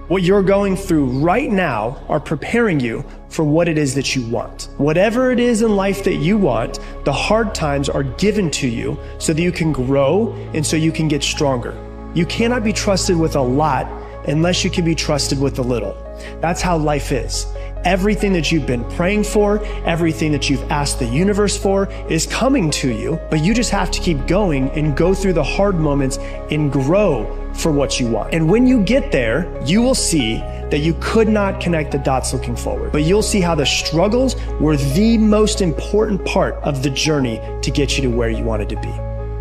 What you're going through right now are preparing you for what it is that you want. Whatever it is in life that you want, the hard times are given to you so that you can grow and so you can get stronger. You cannot be trusted with a lot unless you can be trusted with a little. That's how life is. Everything that you've been praying for, everything that you've asked the universe for is coming to you, but you just have to keep going and go through the hard moments and grow for what you want. And when you get there, you will see that you could not connect the dots looking forward, but you'll see how the struggles were the most important part of the journey to get you to where you wanted to be.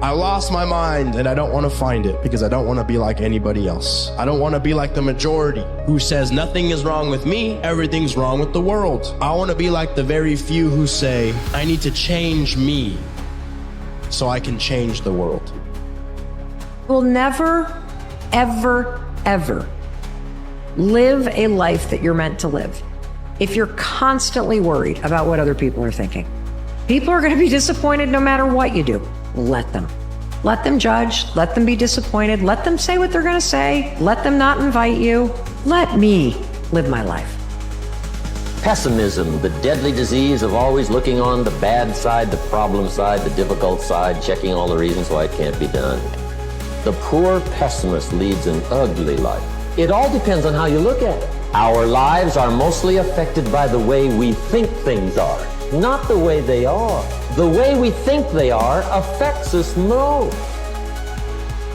I lost my mind and I don't want to find it because I don't want to be like anybody else. I don't want to be like the majority who says nothing is wrong with me, everything's wrong with the world. I want to be like the very few who say, I need to change me so I can change the world. We'll never, ever, ever live a life that you're meant to live if you're constantly worried about what other people are thinking. People are going to be disappointed no matter what you do. Let them. Let them judge. Let them be disappointed. Let them say what they're going to say. Let them not invite you. Let me live my life. Pessimism, the deadly disease of always looking on the bad side, the problem side, the difficult side, checking all the reasons why it can't be done. The poor pessimist leads an ugly life. It all depends on how you look at it. Our lives are mostly affected by the way we think things are, not the way they are. The way we think they are affects us most.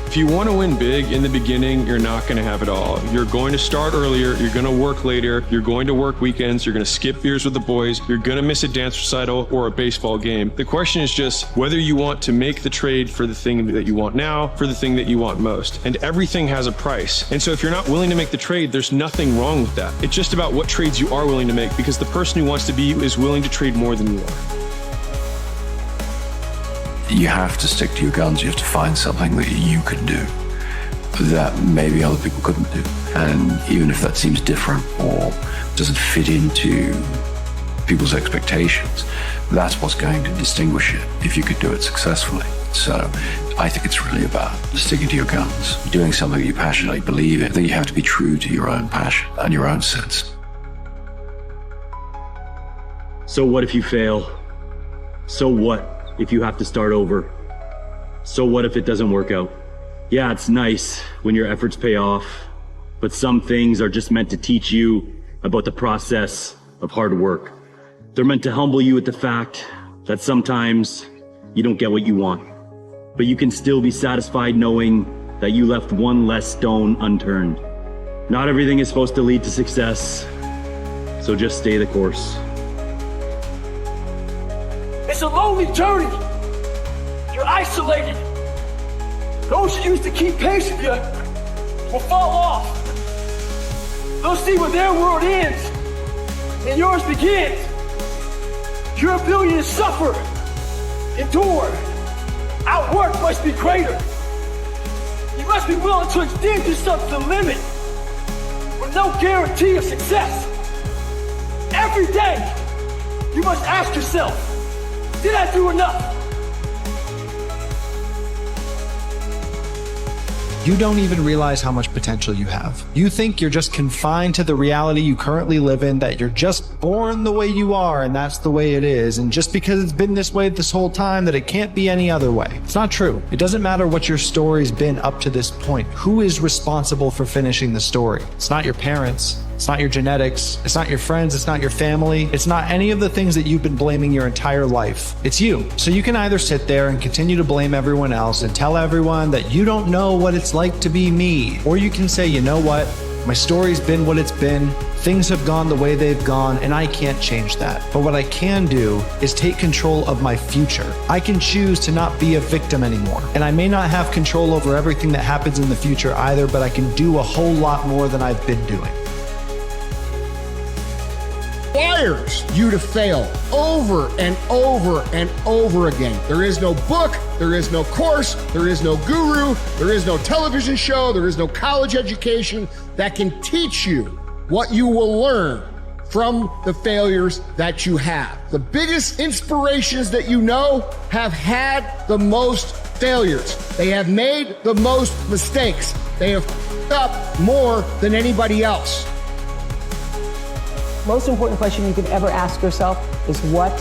If you want to win big in the beginning, you're not going to have it all. You're going to start earlier, you're going to work later, you're going to work weekends, you're going to skip beers with the boys, you're going to miss a dance recital or a baseball game. The question is just whether you want to make the trade for the thing that you want now, for the thing that you want most. And everything has a price. And so if you're not willing to make the trade, there's nothing wrong with that. It's just about what trades you are willing to make, because the person who wants to be you is willing to trade more than you are. You have to stick to your guns. You have to find something that you can do that maybe other people couldn't do. And even if that seems different or doesn't fit into people's expectations, that's what's going to distinguish it if you could do it successfully. So I think it's really about sticking to your guns, doing something that you passionately believe in. Then you have to be true to your own passion and your own sense. So what if you fail? So what if you have to start over? So what if it doesn't work out? Yeah, it's nice when your efforts pay off, but some things are just meant to teach you about the process of hard work. They're meant to humble you with the fact that sometimes you don't get what you want, but you can still be satisfied knowing that you left one less stone unturned. Not everything is supposed to lead to success, so just stay the course. It's a lonely journey. You're isolated. Those who used to keep pace with you will fall off. They'll see where their world ends and yours begins. Your ability to suffer, endure, outwork must be greater. You must be willing to extend yourself to the limit with no guarantee of success. Every day, you must ask yourself, did I do enough? You don't even realize how much potential you have. You think you're just confined to the reality you currently live in, that you're just born the way you are and that's the way it is. And just because it's been this way this whole time, that it can't be any other way. It's not true. It doesn't matter what your story's been up to this point. Who is responsible for finishing the story? It's not your parents. It's not your genetics. It's not your friends. It's not your family. It's not any of the things that you've been blaming your entire life. It's you. So you can either sit there and continue to blame everyone else and tell everyone that you don't know what it's like to be me. Or you can say, you know what? My story's been what it's been. Things have gone the way they've gone, and I can't change that. But what I can do is take control of my future. I can choose to not be a victim anymore. And I may not have control over everything that happens in the future either, but I can do a whole lot more than I've been doing. Requires you to fail over and over and over again. There is no book, there is no course, there is no guru, there is no television show, there is no college education that can teach you what you will learn from the failures that you have. The biggest inspirations that you know have had the most failures. They have made the most mistakes. They have up more than anybody else. Most important question you can ever ask yourself is, what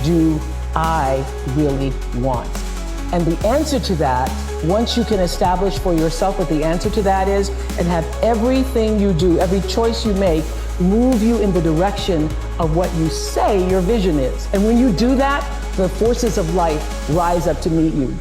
do I really want? And the answer to that, once you can establish for yourself what the answer to that is, and have everything you do, every choice you make, move you in the direction of what you say your vision is. And when you do that, the forces of life rise up to meet you.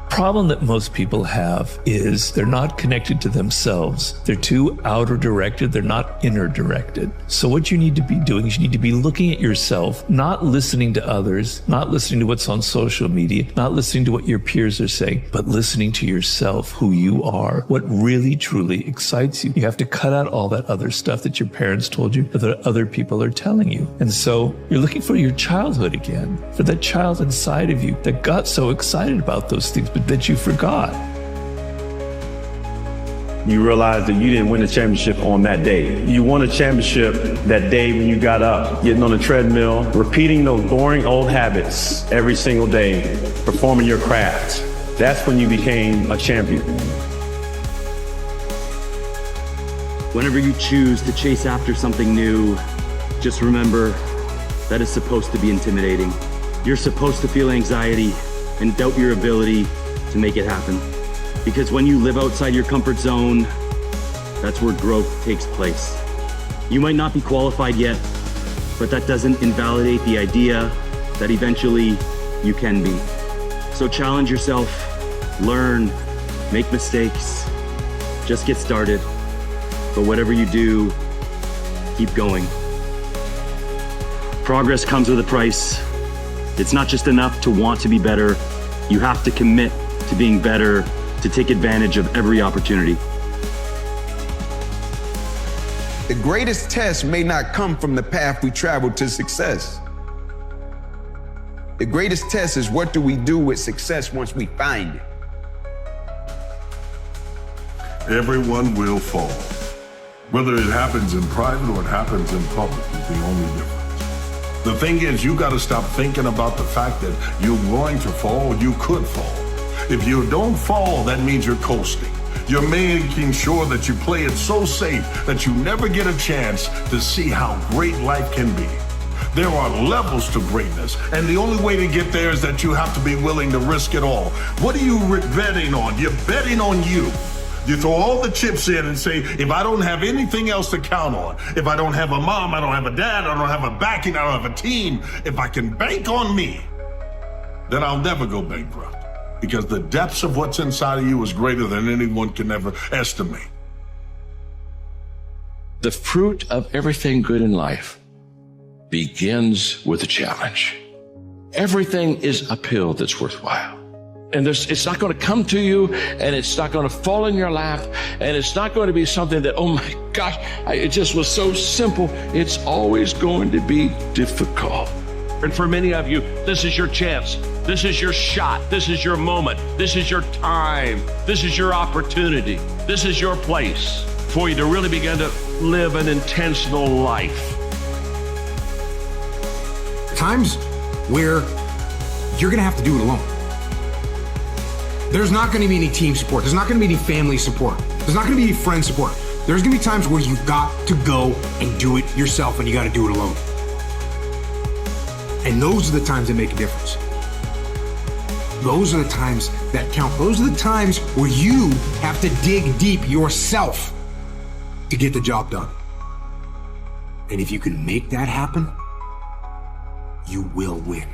Problem that most people have is they're not connected to themselves. They're too outer directed. They're not inner directed. So what you need to be doing is you need to be looking at yourself, not listening to others, not listening to what's on social media, not listening to what your peers are saying, but listening to yourself, who you are, what really truly excites you. You have to cut out all that other stuff that your parents told you, that other people are telling you. And so you're looking for your childhood again, for that child inside of you that got so excited about those things, but that you forgot. You realize that you didn't win a championship on that day. You won a championship that day when you got up, getting on the treadmill, repeating those boring old habits every single day, performing your craft. That's when you became a champion. Whenever you choose to chase after something new, just remember that it's supposed to be intimidating. You're supposed to feel anxiety and doubt your ability to make it happen. Because when you live outside your comfort zone, that's where growth takes place. You might not be qualified yet, but that doesn't invalidate the idea that eventually you can be. So challenge yourself, learn, make mistakes, just get started. But whatever you do, keep going. Progress comes with a price. It's not just enough to want to be better. You have to commit to being better, to take advantage of every opportunity. The greatest test may not come from the path we travel to success. The greatest test is, what do we do with success once we find it? Everyone will fall. Whether it happens in private or it happens in public is the only difference. The thing is, you got to stop thinking about the fact that you're going to fall. You could fall. If you don't fall, that means you're coasting. You're making sure that you play it so safe that you never get a chance to see how great life can be. There are levels to greatness, and the only way to get there is that you have to be willing to risk it all. What are you betting on? You're betting on you. You throw all the chips in and say, if I don't have anything else to count on, if I don't have a mom, I don't have a dad, I don't have a backing, I don't have a team, if I can bank on me, then I'll never go bankrupt. Because the depths of what's inside of you is greater than anyone can ever estimate. The fruit of everything good in life begins with a challenge. Everything is uphill that's worthwhile. And it's not going to come to you, and it's not going to fall in your lap, and it's not going to be something that, oh my gosh, it just was so simple. It's always going to be difficult. And for many of you, this is your chance. This is your shot. This is your moment. This is your time. This is your opportunity. This is your place for you to really begin to live an intentional life. Times where you're going to have to do it alone. There's not going to be any team support. There's not going to be any family support. There's not going to be any friend support. There's going to be times where you've got to go and do it yourself, and you got to do it alone. And those are the times that make a difference. Those are the times that count. Those are the times where you have to dig deep yourself to get the job done. And if you can make that happen, you will win.